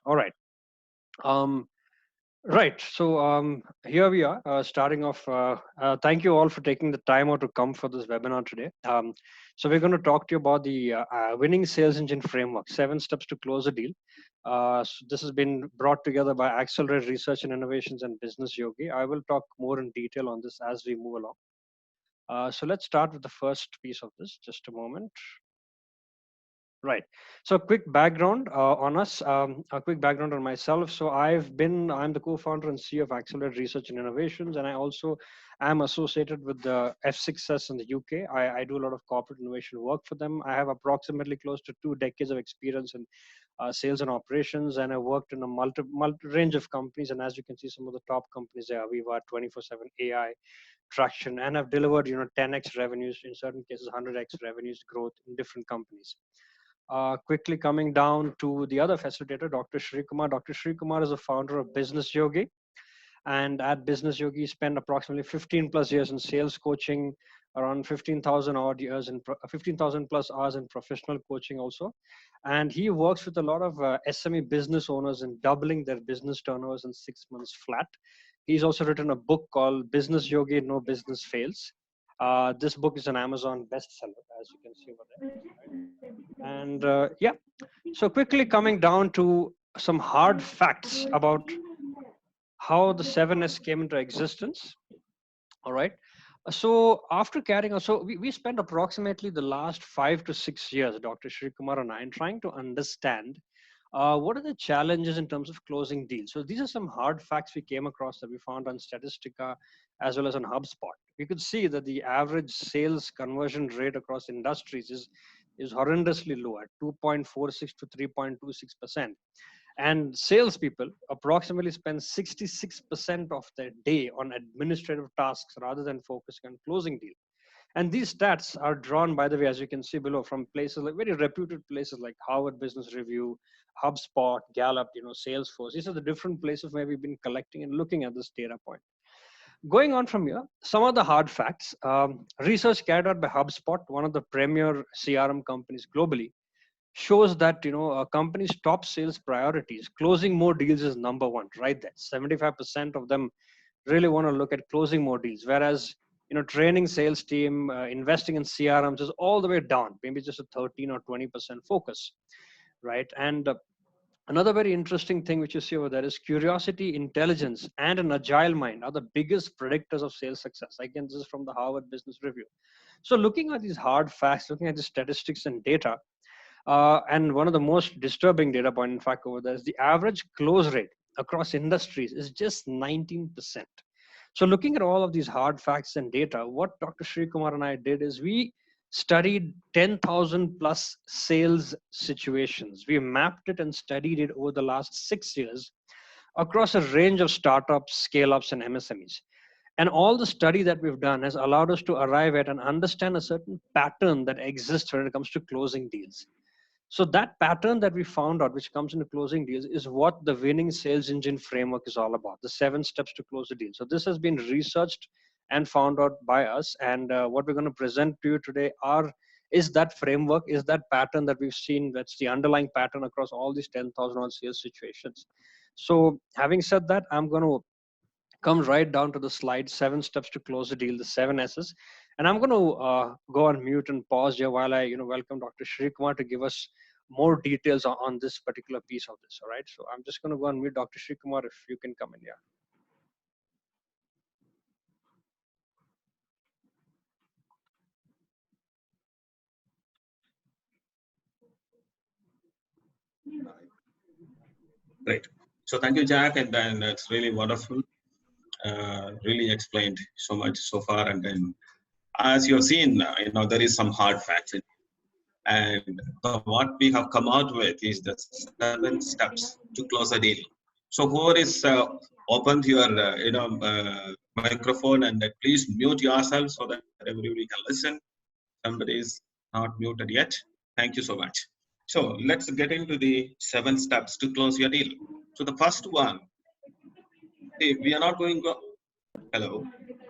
All right. Um, right. So here we are, starting off. Thank you all for taking the time out to come for this webinar today. So we're going to talk to you about the winning sales engine framework, 7 steps to close a deal. So this has been brought together by Accelerate Research and Innovations and Business Yogi. I will talk more in detail on this as we move along. So let's start with the first piece of this. Just a moment. Right. So, quick background on us. A quick background on myself. So, I'm the co-founder and CEO of Accelerate Research and Innovations, and I also am associated with the F6S in the UK. I do a lot of corporate innovation work for them. I have approximately close to 2 decades of experience in sales and operations, and I worked in a multi range of companies. And as you can see, some of the top companies there, Aviva, 24/7 AI, Traction, and I've delivered 10x revenues, in certain cases 100x revenues growth in different companies. Quickly coming down to the other facilitator, Dr. Shri Kumar. Dr. Shri Kumar is the founder of Business Yogi. And at Business Yogi, he spent approximately 15 plus years in sales coaching, around 15,000 odd years in 15,000 plus hours in professional coaching also. And he works with a lot of SME business owners in doubling their business turnovers in 6 months flat. He's also written a book called Business Yogi, No Business Fails. This book is an Amazon bestseller, as you can see over there. And yeah, so quickly coming down to some hard facts about how the 7S came into existence. All right. So after carrying on, so we spent approximately the last 5 to 6 years, Dr. Shri Kumar and I, in trying to understand what are the challenges in terms of closing deals. So these are some hard facts we came across that we found on Statistica as well as on HubSpot. We could see that the average sales conversion rate across industries is horrendously low at 2.46 to 3.26%. And salespeople approximately spend 66% of their day on administrative tasks rather than focusing on closing deals. And these stats are drawn, by the way, as you can see below, from places like very reputed places like Harvard Business Review, HubSpot, Gallup, Salesforce. These are the different places where we've been collecting and looking at this data point. Going on from here, some of the hard facts. Research carried out by HubSpot, one of the premier CRM companies globally, shows that a company's top sales priorities, closing more deals is number one, right? That 75% of them really want to look at closing more deals, whereas training sales team, investing in CRMs is all the way down, maybe just a 13 or 20% focus, right? And another very interesting thing which you see over there is curiosity, intelligence, and an agile mind are the biggest predictors of sales success. Again, this is from the Harvard Business Review. So looking at these hard facts, looking at the statistics and data, and one of the most disturbing data point, in fact, over there is the average close rate across industries is just 19%. So looking at all of these hard facts and data, what Dr. Shri Kumar and I did is we studied 10,000 plus sales situations. We mapped it and studied it over the last 6 years across a range of startups, scale-ups, and MSMEs. And all the study that we've done has allowed us to arrive at and understand a certain pattern that exists when it comes to closing deals. So that pattern that we found out, which comes into closing deals, is what the winning sales engine framework is all about, the 7 steps to close a deal. So this has been researched and found out by us. And what we're going to present to you today is that framework, is that pattern that we've seen, that's the underlying pattern across all these 10,000 odd sales situations. So having said that, I'm going to come right down to the slide, 7 steps to close a deal, the 7 S's. And I'm going to go on mute and pause here while I welcome Dr. Shri Kumar to give us more details on this particular piece of this. All right. So I'm just going to go on mute. Dr. Shri Kumar, if you can come in here. Great. So thank you, Jack, and then it's really wonderful. Really explained so much so far, and then as you have seen, there is some hard facts, and what we have come out with is the 7 steps to close a deal. So whoever is opened your microphone, and please mute yourself so that everybody can listen. Somebody is not muted yet. Thank you so much. So let's get into the 7 steps to close your deal. So the first one, we are not going to, hello,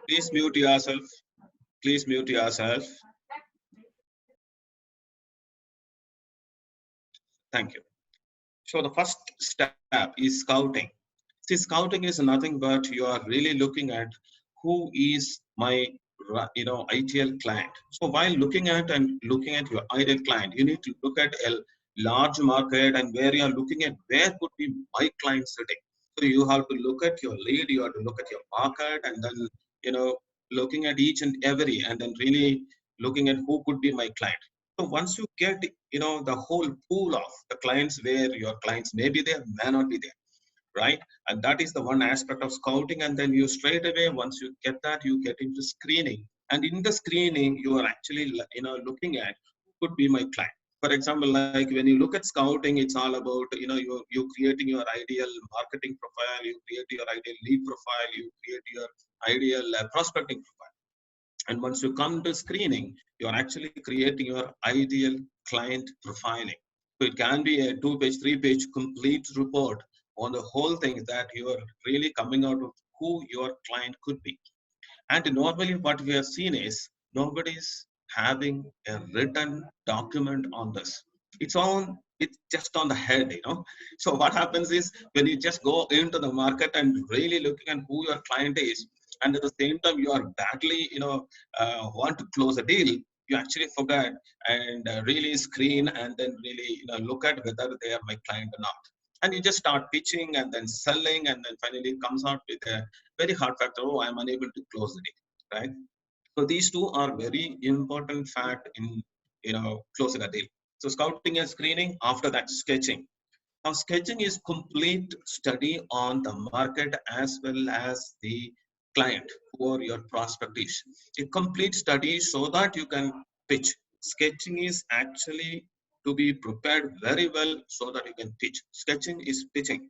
please mute yourself. Please mute yourself. Thank you. So the first step is scouting. See, scouting is nothing but you are really looking at who is my ideal client. So while looking at your ideal client, you need to look at a large market and where you are looking at where could be my client sitting. So you have to look at your lead, you have to look at your market, and then looking at each and every, and then really looking at who could be my client. So once you get the whole pool of the clients where your clients may be there, may not be there, right? And that is the one aspect of scouting. And then you straight away, once you get that, you get into screening. And in the screening, you are actually looking at who could be my client. For example, like when you look at scouting, it's all about you creating your ideal marketing profile, you create your ideal lead profile, you create your ideal prospecting profile. And once you come to screening, you are actually creating your ideal client profiling. So it can be a 2-page, 3-page complete report on the whole thing that you are really coming out with who your client could be. And normally what we have seen is nobody's having a written document on this. It's just on the head. So what happens is when you just go into the market and really looking at who your client is, and at the same time you are badly, want to close a deal, you actually forget and really screen and then really look at whether they are my client or not. And you just start pitching and then selling, and then finally it comes out with a very hard factor. Oh, I'm unable to close the deal, right? So these two are very important fact in closing a deal. So scouting and screening. After that, sketching. Now, sketching is complete study on the market as well as the client or your prospect is. A complete study so that you can pitch. Sketching is actually to be prepared very well so that you can pitch. Sketching is pitching.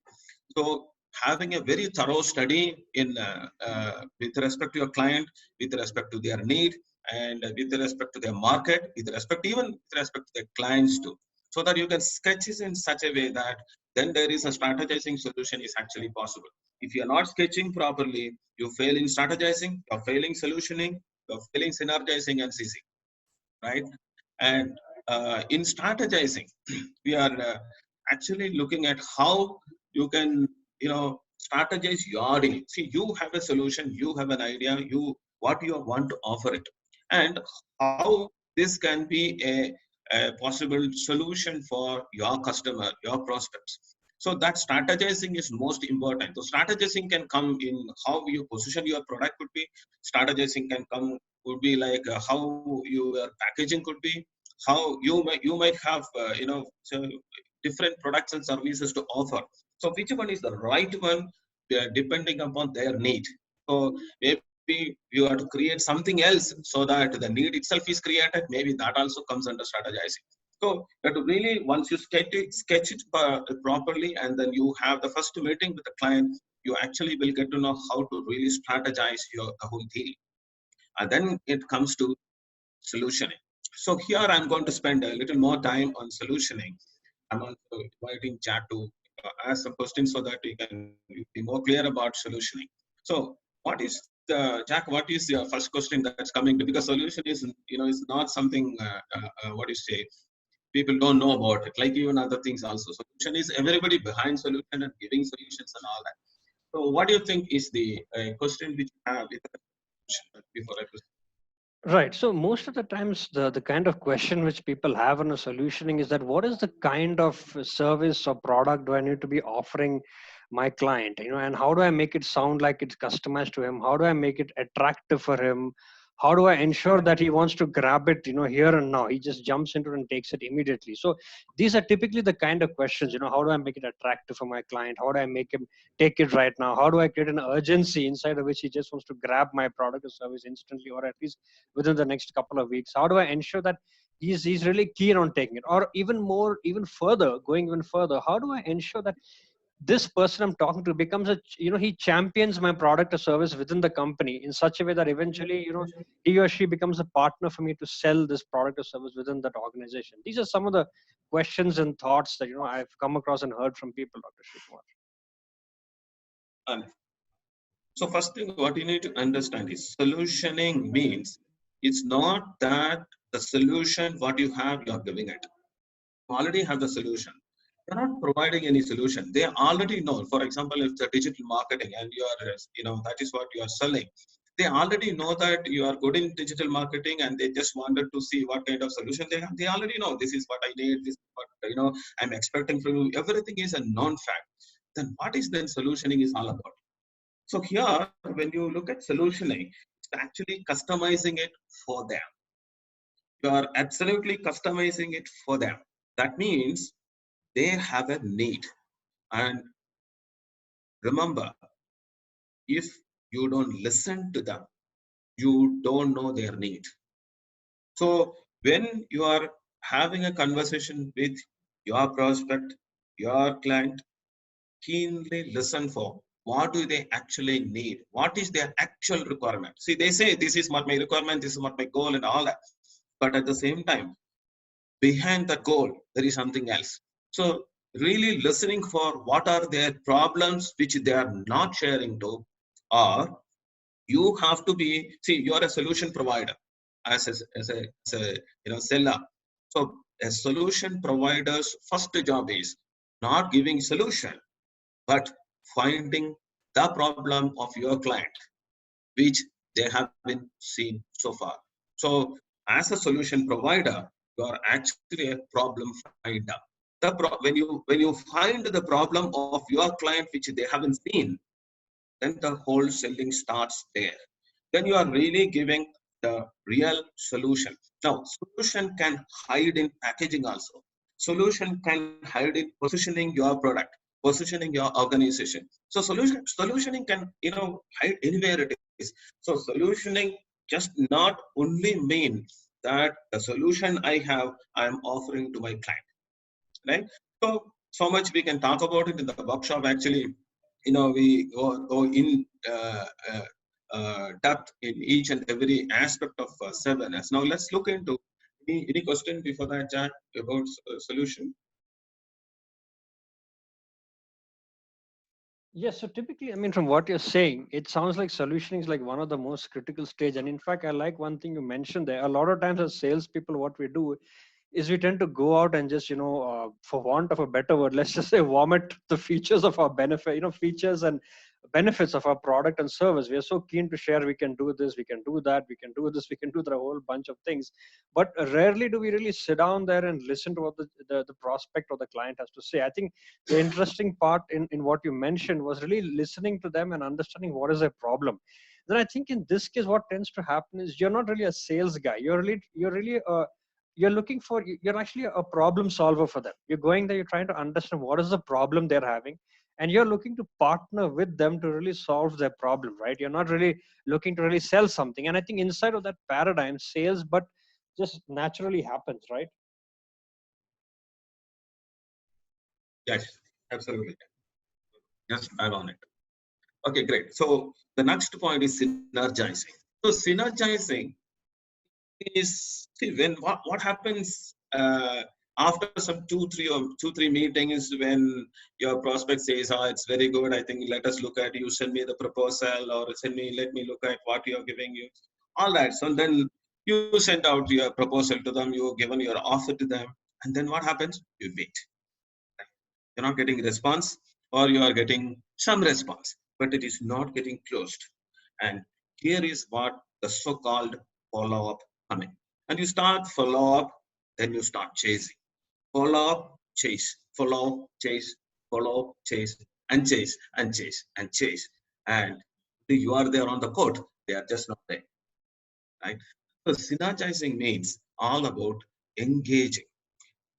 So having a very thorough study in with respect to your client, with respect to their need, and with respect to their market, with respect even with respect to their clients too, so that you can sketch it in such a way that then there is a strategizing solution is actually possible. If you are not sketching properly, you fail in strategizing, you're failing solutioning, you're failing synergizing and CC, right? And in strategizing, we are actually looking at how you can, strategize your deal. See, you have a solution, you have an idea, what you want to offer it, and how this can be a possible solution for your customer, your prospects. So that strategizing is most important. So strategizing can come in how you position your product could be. Strategizing can come would be like how your packaging could be, how you might have so different products and services to offer. So which one is the right one depending upon their need. So maybe you have to create something else so that the need itself is created. Maybe that also comes under strategizing. So you have to really, once you sketch it properly, and then you have the first meeting with the client, you actually will get to know how to really strategize the whole deal. And then it comes to solutioning. So here I'm going to spend a little more time on solutioning. I'm also inviting Jack to ask some questions so that we can be more clear about solutioning. So what is Jack, what is your first question that's coming to? Because solution is not something, what do you say, people don't know about it, like even other things also. Solution is everybody behind solution and giving solutions and all that. So what do you think is the question which you have with the solution before I proceed? Right. So most of the times, the kind of question which people have on a solutioning is that what is the kind of service or product do I need to be offering my client? And how do I make it sound like it's customized to him? How do I make it attractive for him? How do I ensure that he wants to grab it, here and now? He just jumps into it and takes it immediately. So these are typically the kind of questions, how do I make it attractive for my client? How do I make him take it right now? How do I create an urgency inside of which he just wants to grab my product or service instantly, or at least within the next couple of weeks? How do I ensure that he's really keen on taking it? Or even further, going even further, how do I ensure that this person I'm talking to becomes he champions my product or service within the company in such a way that eventually, he or she becomes a partner for me to sell this product or service within that organization? These are some of the questions and thoughts that, I've come across and heard from people, Dr. Shikumar. Um, So first thing, what you need to understand is solutioning means it's not that the solution what you have, you're giving it. You already have the solution. They're not providing any solution. They already know. For example, if the digital marketing and you are, that is what you are selling. They already know that you are good in digital marketing, and they just wanted to see what kind of solution they have. They already know this is what I need. This is what I'm expecting from you. Everything is a known fact. Then what is then solutioning is all about? So here, when you look at solutioning, it's actually customizing it for them. You are absolutely customizing it for them. That means they have a need. And remember, if you don't listen to them, you don't know their need. So when you are having a conversation with your prospect, your client, keenly listen for what do they actually need? What is their actual requirement? See, they say this is what my requirement, this is what my goal and all that. But at the same time, behind the goal, there is something else. So really listening for what are their problems which they are not sharing to, or you have to be, see, you are a solution provider as a seller. So a solution provider's first job is not giving solution, but finding the problem of your client, which they haven't seen so far. So as a solution provider, you are actually a problem finder. When you find the problem of your client which they haven't seen, then the whole selling starts there. Then you are really giving the real solution. Now, solution can hide in packaging also. Solution can hide in positioning your product, positioning your organization. So solutioning can hide anywhere it is. So solutioning just not only mean that the solution I have I am offering to my client, right? So much we can talk about it in the workshop. Actually, we go in depth in each and every aspect of 7S. Now let's look into any question before that, Jack, about solution. Yes, so typically, I mean, from what you're saying, it sounds like solutioning is like one of the most critical stage. And in fact, I like one thing you mentioned there. A lot of times as salespeople, what we do is we tend to go out and just, for want of a better word, let's just say vomit the features of our benefit, features and benefits of our product and service. We are so keen to share, we can do this, we can do that, we can do this, we can do the whole bunch of things. But rarely do we really sit down there and listen to what the prospect or the client has to say. I think the interesting part in what you mentioned was really listening to them and understanding what is their problem. Then I think in this case, what tends to happen is you're not really a sales guy. You're really you're looking for, you're actually a problem solver for them. You're going there, you're trying to understand what is the problem they're having, and you're looking to partner with them to really solve their problem, right? You're not really looking to really sell something. And I think inside of that paradigm, sales but just naturally happens, right? Yes, absolutely. Just add on it. Okay, great. So the next point is synergizing. So synergizing is, see, when what happens after some two three meetings, when your prospect says, oh, it's very good, I think let us look at, you send me the proposal, or let me look at what you're giving you, all that. So then you send out your proposal to them, you've given your offer to them, and then what happens? You wait. You're not getting response, or you are getting some response, but it is not getting closed. And here is what the so-called follow-up coming. And you start follow-up, then you start chasing. Follow-up, chase, follow, chase, follow, chase, and chase, and chase, and chase. And you are there on the court, they are just not there, right? So synergizing means all about engaging.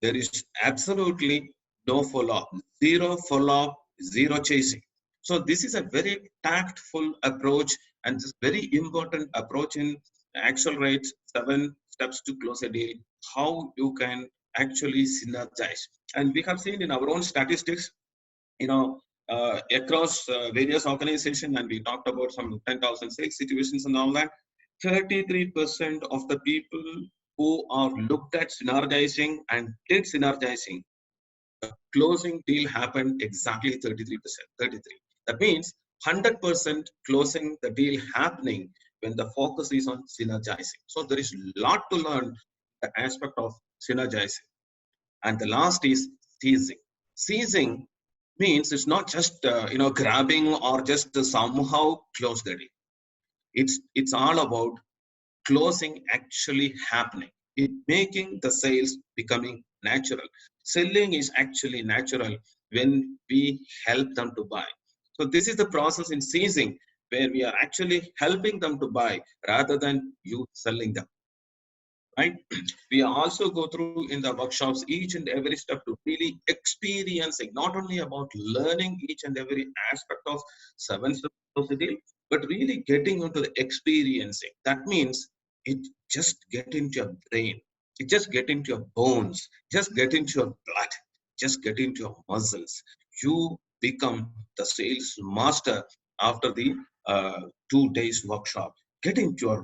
There is absolutely no follow-up, zero follow-up, zero chasing. So this is a very tactful approach, and this very important approach in Accelerate 7 steps to close a deal, how you can actually synergize. And we have seen in our own statistics, across various organizations, and we talked about some 10,000 sales situations and all that. 33% of the people who are looked at synergizing and did synergizing, closing deal happened exactly 33%. 33. That means 100% closing the deal happening when the focus is on synergizing. So there is a lot to learn the aspect of synergizing. And the last is teasing. Seizing means it's not just grabbing or just somehow close the deal. It's all about closing actually happening, it making the sales becoming natural. Selling is actually natural when we help them to buy. So this is the process in seizing, where we are actually helping them to buy rather than you selling them, right? We also go through in the workshops each and every step to really experiencing, not only about learning each and every aspect of 7 steps of the deal, but really getting into the experiencing. That means it just get into your brain, it just get into your bones, just get into your blood, just get into your muscles. You become the sales master after the 2 days workshop. Get into your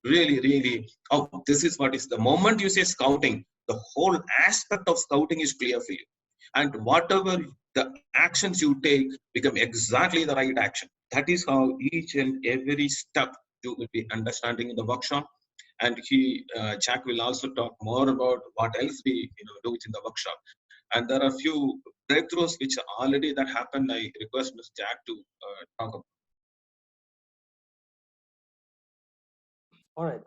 really, oh, this is what is the moment you say scouting, the whole aspect of scouting is clear for you. And whatever the actions you take become exactly the right action. That is how each and every step you will be understanding in the workshop. And Jack will also talk more about what else we do it in the workshop. And there are few breakthroughs which already that happened. I request Mr. Jack to talk about. All right.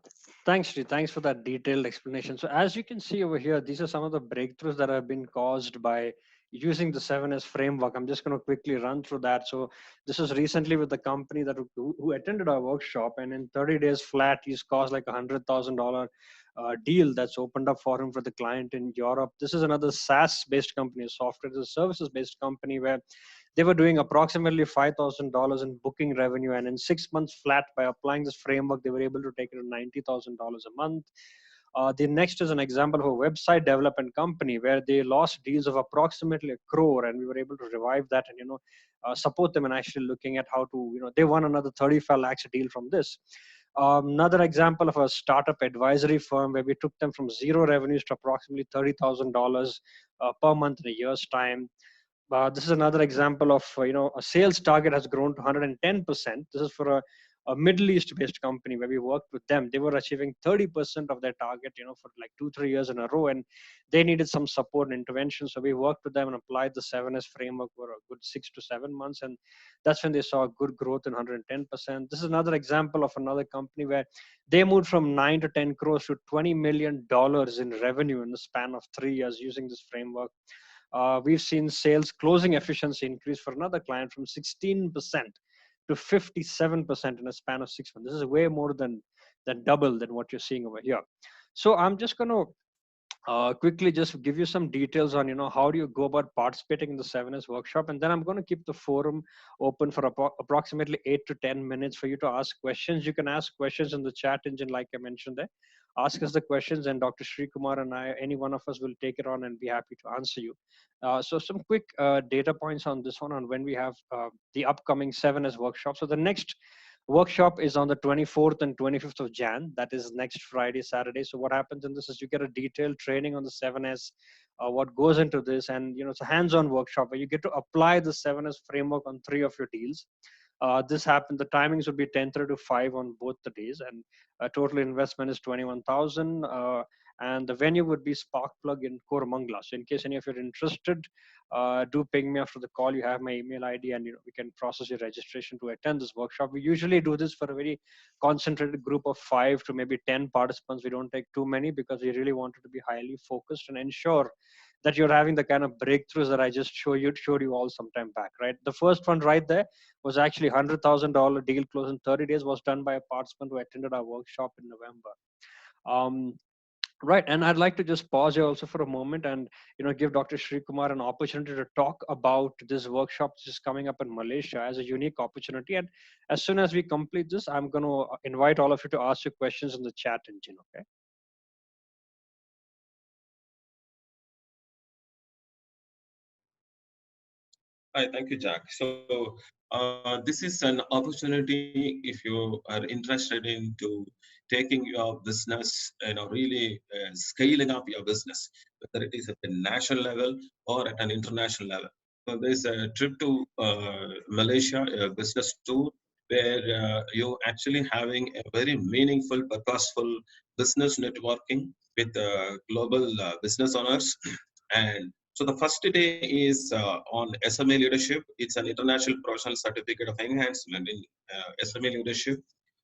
Thanks, Sri. Thanks for that detailed explanation. So as you can see over here, these are some of the breakthroughs that have been caused by using the 7S framework. I'm just going to quickly run through that. So this was recently with the company that who attended our workshop, and in 30 days flat, he's caused like $100,000 deal that's opened up for him for the client in Europe. This is another SaaS-based company, a software as a services-based company, where they were doing approximately $5,000 in booking revenue, and in 6 months flat, by applying this framework, they were able to take it to $90,000 a month. The next is an example of a website development company where they lost deals of approximately a crore, and we were able to revive that and support them and actually looking at how to they won another 35 lakhs a deal from this. Another example of a startup advisory firm where we took them from zero revenues to approximately $30,000 per month in a year's time. This is another example of a sales target has grown to 110%. This is for a Middle East based company where we worked with them. They were achieving 30% of their target for like 2-3 years in a row, and they needed some support and intervention, so we worked with them and applied the 7S framework for a good 6 to 7 months, and that's when they saw good growth in 110%. This is another example of another company where they moved from 9 to 10 crores to $20 million in revenue in the span of 3 years using this framework. We've seen sales closing efficiency increase for another client from 16% to 57% in a span of 6 months. This is way more than double than what you're seeing over here. So I'm just going to quickly just give you some details on how do you go about participating in the 7S workshop, and then I'm going to keep the forum open for approximately 8 to 10 minutes for you to ask questions. You can ask questions in the chat engine like I mentioned there. Ask us the questions, and Dr. Sri Kumar and I, any one of us, will take it on and be happy to answer you. So some quick data points on this one, on when we have the upcoming 7S workshop. So the next workshop is on the 24th and 25th of Jan. That is next Friday, Saturday. So what happens in this is you get a detailed training on the 7S, what goes into this, and it's a hands-on workshop where you get to apply the 7S framework on 3 of your deals. This happened. The timings would be 10:30 to 5 on both the days, and total investment is 21,000. And the venue would be Sparkplug in Koramangala. So in case any of you are interested, do ping me after the call. You have my email ID, and we can process your registration to attend this workshop. We usually do this for a very concentrated group of 5 to maybe 10 participants. We don't take too many because we really want it to be highly focused and ensure that you're having the kind of breakthroughs that I just showed you all some time back, right? The first one right there was actually $100,000 deal closed in 30 days, was done by a participant who attended our workshop in November. Right, and I'd like to just pause here also for a moment and give Dr. Sri Kumar an opportunity to talk about this workshop which is coming up in Malaysia as a unique opportunity. And as soon as we complete this, I'm going to invite all of you to ask your questions in the chat engine. Okay. Hi, thank you, Jack. So this is an opportunity if you are interested into taking your business, really scaling up your business, whether it is at a national level or at an international level. So there's a trip to Malaysia, a business tour, where you're actually having a very meaningful, purposeful business networking with global business owners. And So the first day is on SMA leadership. It's an international professional certificate of enhancement in SMA leadership,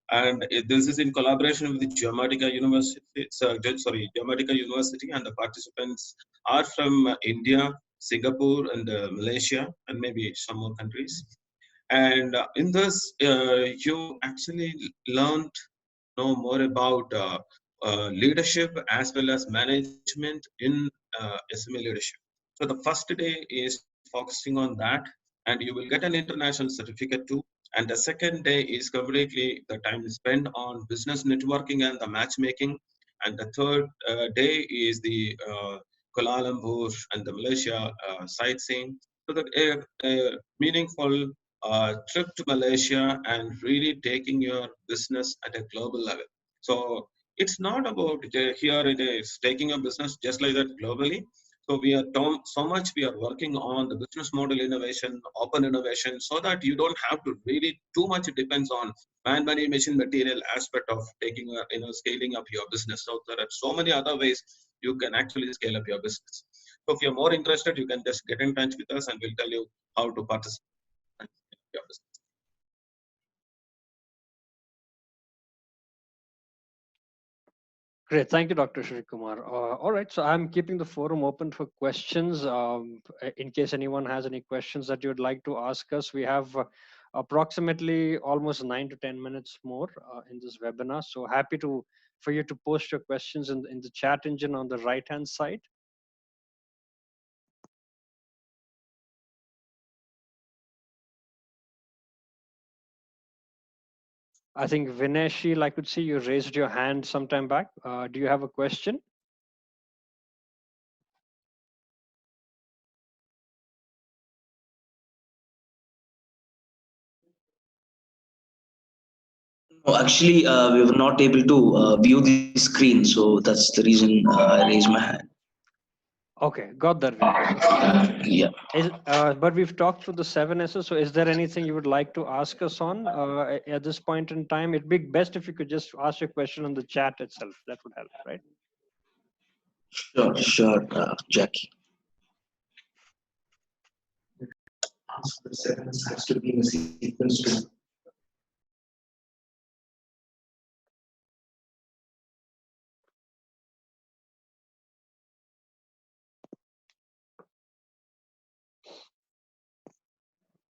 and this is in collaboration with the Geomatica University. Geomatica University, and the participants are from India, Singapore, and Malaysia, and maybe some more countries. And in this, you actually learned know more about leadership as well as management in SMA leadership. So the first day is focusing on that, and you will get an international certificate too. And the second day is completely the time spent on business networking and the matchmaking. And the third day is the Kuala Lumpur and the Malaysia sightseeing. So that a meaningful trip to Malaysia and really taking your business at a global level. So it's not about here it is taking a business just like that globally. So we are so much we are working on the business model innovation, open innovation, so that you don't have to really too much. It depends on man, money, machine, material aspect of taking scaling up your business. So there are so many other ways you can actually scale up your business. So if you're more interested, you can just get in touch with us, and we'll tell you how to participate in your business. Great. Thank you, Dr. Shri Kumar. All right. So I'm keeping the forum open for questions. In case anyone has any questions that you would like to ask us, we have approximately almost 9 to 10 minutes more in this webinar. So happy for you to post your questions in the chat engine on the right-hand side. I think Vineshil, I could see you raised your hand sometime back. Do you have a question? No, actually, we were not able to view the screen, so that's the reason I raised my hand. Okay, got that, Vinesh. Yeah. But we've talked through the 7Ss. So is there anything you would like to ask us on at this point in time? It'd be best if you could just ask your question on the chat itself. That would help, right? Sure, Jackie. The 7s has to be in a sequence to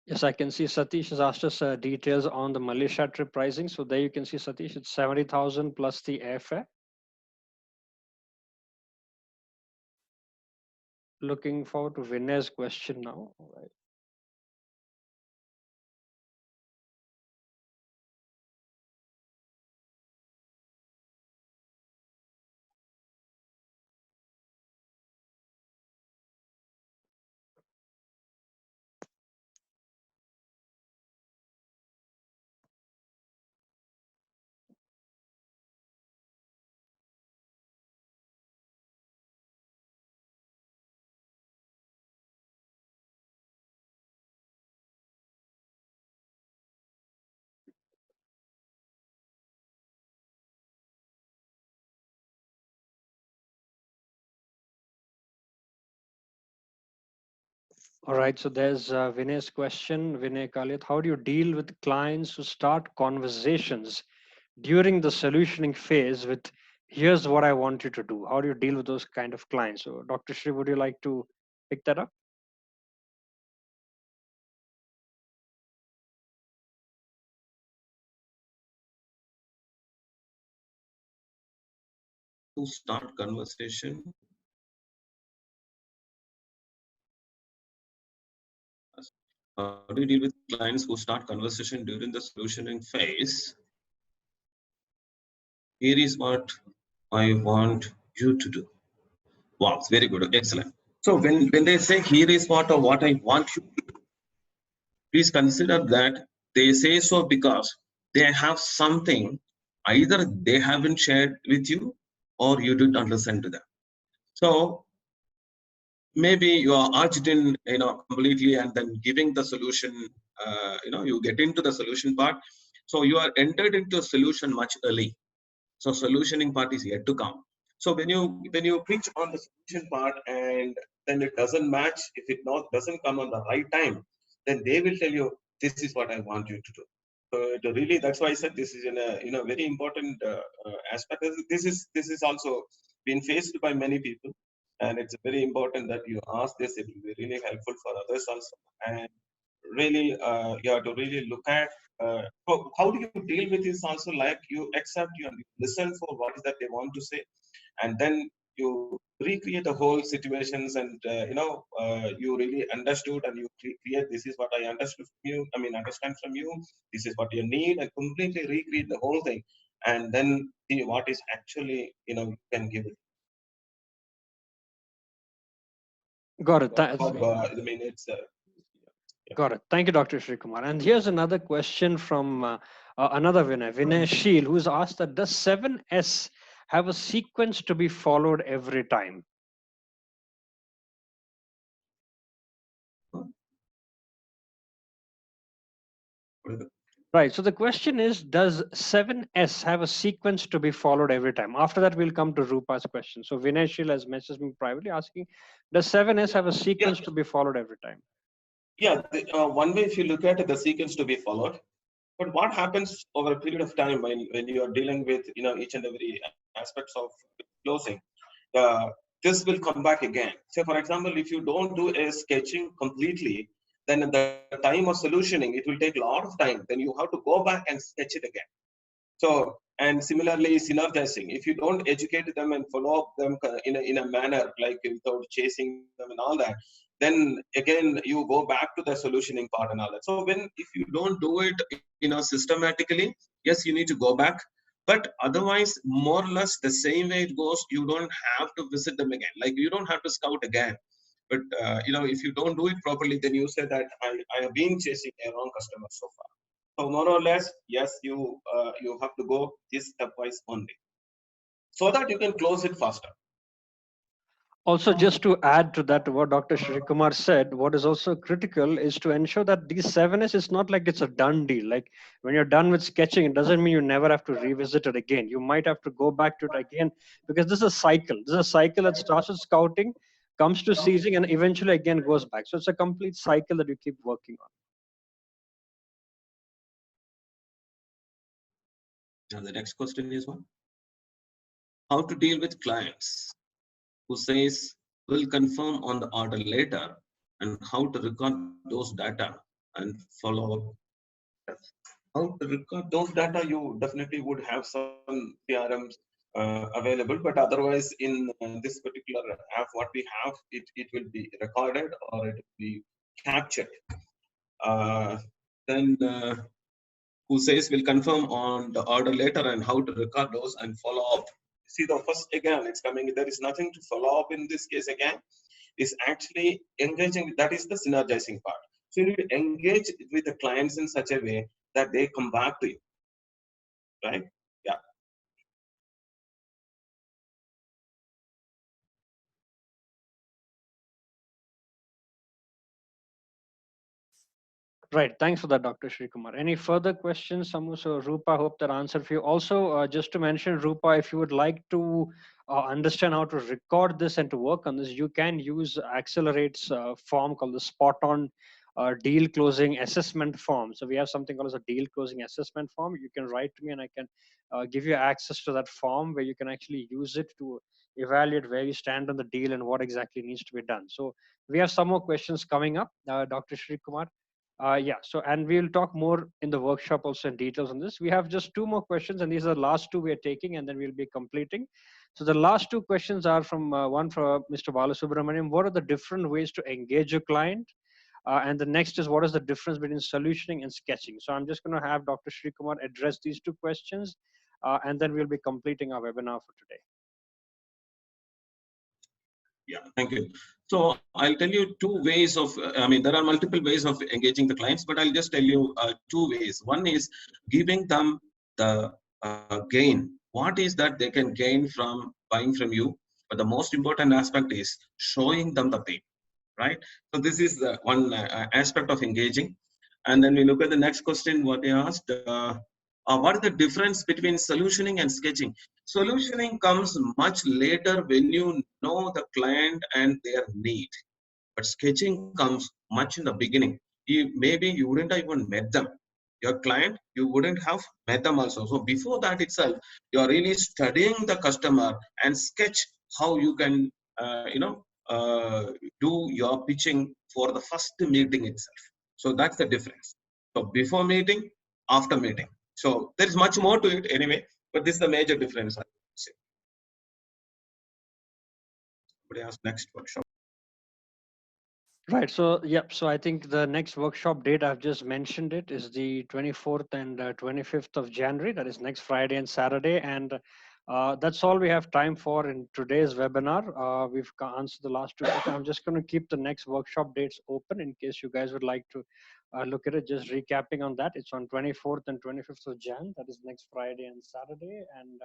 Yes, I can see Satish has asked us details on the Malaysia trip pricing. So there you can see, Satish, it's 70,000 plus the airfare. Looking forward to Vinay's question now. All right. All right, so there's Vinay's question, Vinay Kalit. How do you deal with clients who start conversations during the solutioning phase with, here's what I want you to do? How do you deal with those kind of clients? So Dr. Shri, would you like to pick that up? To start conversation. How do you deal with clients who start conversation during the solutioning phase? Here is what I want you to do. Wow, it's very good, excellent. So when they say here is what I want you to do, please consider that they say so because they have something either they haven't shared with you or you didn't listen to them. So maybe you are urged in completely and then giving the solution, you get into the solution part. So you are entered into a solution much early. So solutioning part is yet to come. So when you preach on the solution part and then it doesn't match. If it not doesn't come on the right time, then they will tell you, this is what I want you to do. So really, that's why I said this is in a very important aspect. This is also been faced by many people, and it's very important that you ask this. It will be really helpful for others also. And really, you have to really look at how do you deal with this also. Like you accept, you listen for what is that they want to say, and then you recreate the whole situations, and you really understood, and you create, this is what I understood from you, I mean understand from you, this is what you need, and completely recreate the whole thing, and then see what is actually you can give it. Got it. I mean, it's Got it. Thank you, Dr. Srikumar. And here's another question from another Vinay Sheel, who's asked that does 7S have a sequence to be followed every time? Right. So the question is, does 7S have a sequence to be followed every time? After that, we'll come to Rupa's question. So Vinay Sheel has messaged me privately asking, does 7S have a sequence to be followed every time? Yeah, one way if you look at it, the sequence to be followed. But what happens over a period of time when you are dealing with each and every aspects of closing, this will come back again. Say for example, if you don't do a sketching completely, then at the time of solutioning, it will take a lot of time. Then you have to go back and sketch it again. So, and similarly, synergizing. If you don't educate them and follow up them in a manner like without chasing them and all that, then again you go back to the solutioning part and all that. So if you don't do it, systematically, yes, you need to go back. But otherwise, more or less the same way it goes. You don't have to visit them again. Like you don't have to scout again. But if you don't do it properly, then you say that I have been chasing a wrong customer so far. So more or less, yes, you have to go this stepwise only, so that you can close it faster. Also, just to add to that, what Dr. Srikumar said, what is also critical is to ensure that these 7S is not like it's a done deal. Like when you're done with sketching, it doesn't mean you never have to revisit it again. You might have to go back to it again because this is a cycle. This is a cycle that starts with scouting, comes to seizing, and eventually again goes back. So it's a complete cycle that you keep working on. Now the next question is one: how to deal with clients who says will confirm on the order later, and how to record those data and follow up. How to record those data? You definitely would have some CRMs available, but otherwise in this particular app, what we have, it will be recorded or it will be captured. Then who says will confirm on the order later, and how to record those and follow up. See, the first again, it's coming. There is nothing to follow up in this case again. Is actually engaging. That is the synergizing part. So you need to engage with the clients in such a way that they come back to you, right? Yeah. Right. Thanks for that, Dr. Srikumar. Any further questions, Samu? So, Rupa, hope that answered for you. Also, just to mention, Rupa, if you would like to understand how to record this and to work on this, you can use Accelerate's form called the Spot On Deal Closing Assessment Form. So, we have something called as a Deal Closing Assessment Form. You can write to me and I can give you access to that form where you can actually use it to evaluate where you stand on the deal and what exactly needs to be done. So, we have some more questions coming up, Dr. Srikumar. Yeah, so and we'll talk more in the workshop also in details on this. We have just two more questions, and these are the last two we are taking, and then we'll be completing. So the last two questions are from one from Mr. Balasubramaniam. What are the different ways to engage a client? And the next is what is the difference between solutioning and sketching? So I'm just going to have Dr. Srikumar address these two questions, and then we'll be completing our webinar for today. Yeah, thank you. So I'll tell you two ways of, I mean, there are multiple ways of engaging the clients, but I'll just tell you two ways. One is giving them the gain. What is that they can gain from buying from you? But the most important aspect is showing them the pain, right? So this is the one aspect of engaging. And then we look at the next question, what they asked. What is the difference between solutioning and sketching? Solutioning comes much later when you know the client and their need, but sketching comes much in the beginning. Maybe you wouldn't have even met them. Your client, you wouldn't have met them also. So before that itself, you're really studying the customer and sketch how you can, uh, do your pitching for the first meeting itself. So that's the difference. So before meeting, after meeting. So there's much more to it anyway, but this is the major difference, I would say. Somebody ask next workshop. Right. So, yep. So I think the next workshop date, I've just mentioned it, is the 24th and 25th of January. That is next Friday and Saturday. And that's all we have time for in today's webinar. We've answered the last two questions. I'm just going to keep the next workshop dates open in case you guys would like to look at it. Just recapping on that. It's on 24th and 25th of Jan. That is next Friday and Saturday. And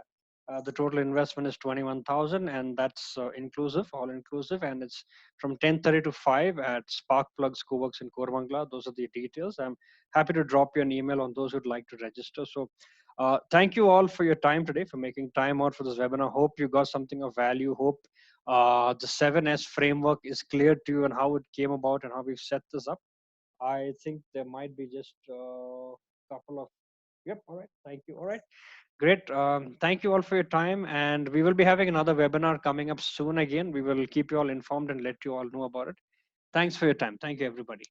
the total investment is 21,000, and that's inclusive, all inclusive, and it's from 10:30 to 5 at Spark Plugs Coworks in Koramangala. Those are the details. I'm happy to drop you an email on those who'd like to register. So thank you all for your time today, for making time out for this webinar. Hope you got something of value. Hope the 7S framework is clear to you and how it came about and how we've set this up. I think there might be just a couple of, yep, all right, thank you, all right. Great. Thank you all for your time. And we will be having another webinar coming up soon again. We will keep you all informed and let you all know about it. Thanks for your time. Thank you, everybody.